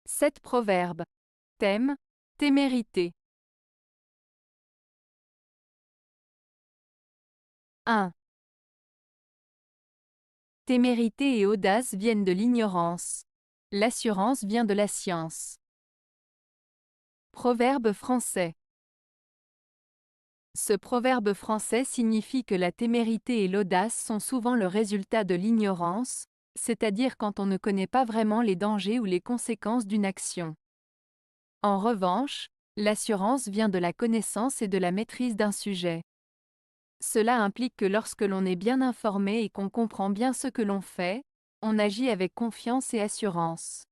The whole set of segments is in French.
7 proverbes. Thème: témérité. 1. Témérité et audace viennent de l'ignorance. L'assurance vient de la science. Proverbe français. Ce proverbe français signifie que la témérité et l'audace sont souvent le résultat de l'ignorance, c'est-à-dire quand on ne connaît pas vraiment les dangers ou les conséquences d'une action. En revanche, l'assurance vient de la connaissance et de la maîtrise d'un sujet. Cela implique que lorsque l'on est bien informé et qu'on comprend bien ce que l'on fait, on agit avec confiance et assurance.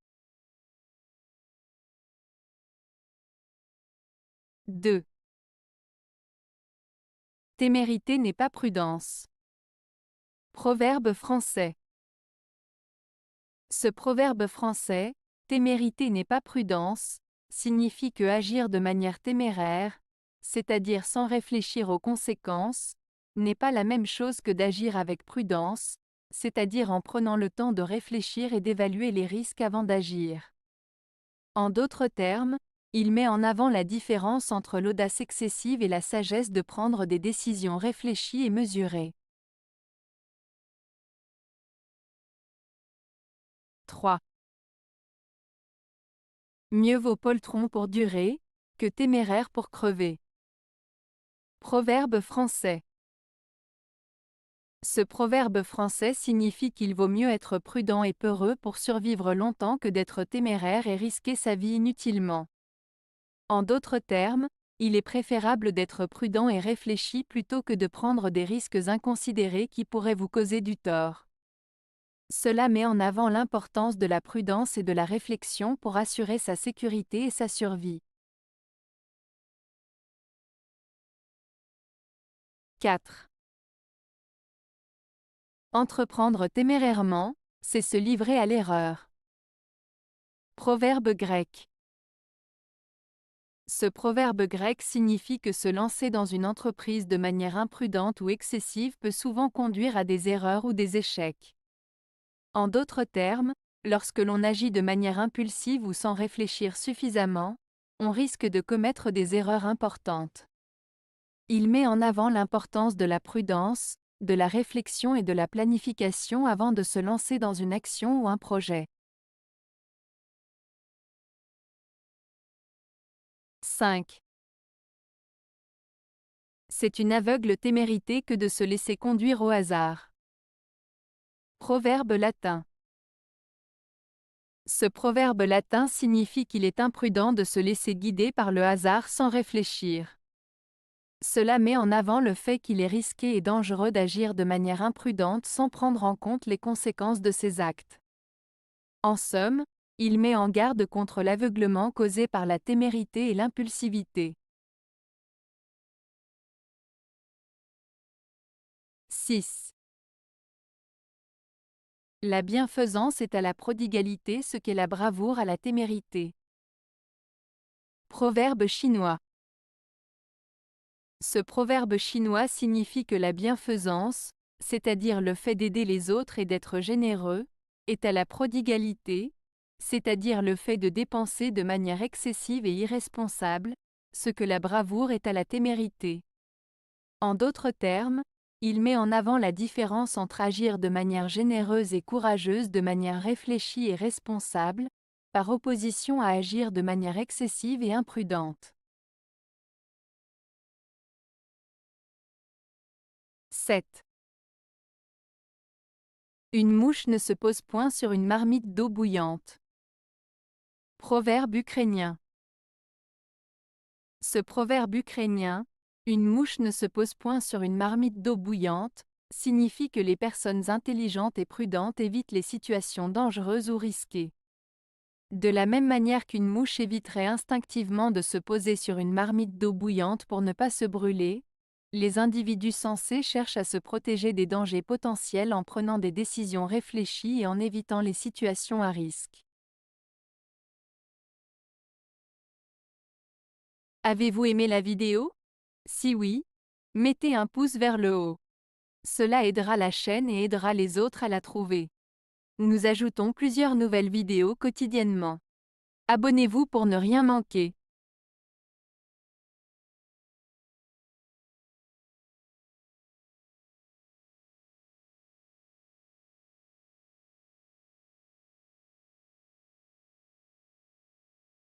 2. Témérité n'est pas prudence. Proverbe français. Ce proverbe français, témérité n'est pas prudence, signifie que agir de manière téméraire, c'est-à-dire sans réfléchir aux conséquences, n'est pas la même chose que d'agir avec prudence, c'est-à-dire en prenant le temps de réfléchir et d'évaluer les risques avant d'agir. En d'autres termes, il met en avant la différence entre l'audace excessive et la sagesse de prendre des décisions réfléchies et mesurées. 3. Mieux vaut poltron pour durer, que téméraire pour crever. Proverbe français. Ce proverbe français signifie qu'il vaut mieux être prudent et peureux pour survivre longtemps que d'être téméraire et risquer sa vie inutilement. En d'autres termes, il est préférable d'être prudent et réfléchi plutôt que de prendre des risques inconsidérés qui pourraient vous causer du tort. Cela met en avant l'importance de la prudence et de la réflexion pour assurer sa sécurité et sa survie. 4. Entreprendre témérairement, c'est se livrer à l'erreur. Proverbe grec. Ce proverbe grec signifie que se lancer dans une entreprise de manière imprudente ou excessive peut souvent conduire à des erreurs ou des échecs. En d'autres termes, lorsque l'on agit de manière impulsive ou sans réfléchir suffisamment, on risque de commettre des erreurs importantes. Il met en avant l'importance de la prudence, de la réflexion et de la planification avant de se lancer dans une action ou un projet. 5. C'est une aveugle témérité que de se laisser conduire au hasard. Proverbe latin. Ce proverbe latin signifie qu'il est imprudent de se laisser guider par le hasard sans réfléchir. Cela met en avant le fait qu'il est risqué et dangereux d'agir de manière imprudente sans prendre en compte les conséquences de ses actes. En somme, il met en garde contre l'aveuglement causé par la témérité et l'impulsivité. 6. La bienfaisance est à la prodigalité ce qu'est la bravoure à la témérité. Proverbe chinois. Ce proverbe chinois signifie que la bienfaisance, c'est-à-dire le fait d'aider les autres et d'être généreux, est à la prodigalité, c'est-à-dire le fait de dépenser de manière excessive et irresponsable, ce que la bravoure est à la témérité. En d'autres termes, il met en avant la différence entre agir de manière généreuse et courageuse de manière réfléchie et responsable, par opposition à agir de manière excessive et imprudente. 7. Une mouche ne se pose point sur une marmite d'eau bouillante. Proverbe ukrainien. Ce proverbe ukrainien, une mouche ne se pose point sur une marmite d'eau bouillante, signifie que les personnes intelligentes et prudentes évitent les situations dangereuses ou risquées. De la même manière qu'une mouche éviterait instinctivement de se poser sur une marmite d'eau bouillante pour ne pas se brûler, les individus sensés cherchent à se protéger des dangers potentiels en prenant des décisions réfléchies et en évitant les situations à risque. Avez-vous aimé la vidéo? Si oui, mettez un pouce vers le haut. Cela aidera la chaîne et aidera les autres à la trouver. Nous ajoutons plusieurs nouvelles vidéos quotidiennement. Abonnez-vous pour ne rien manquer.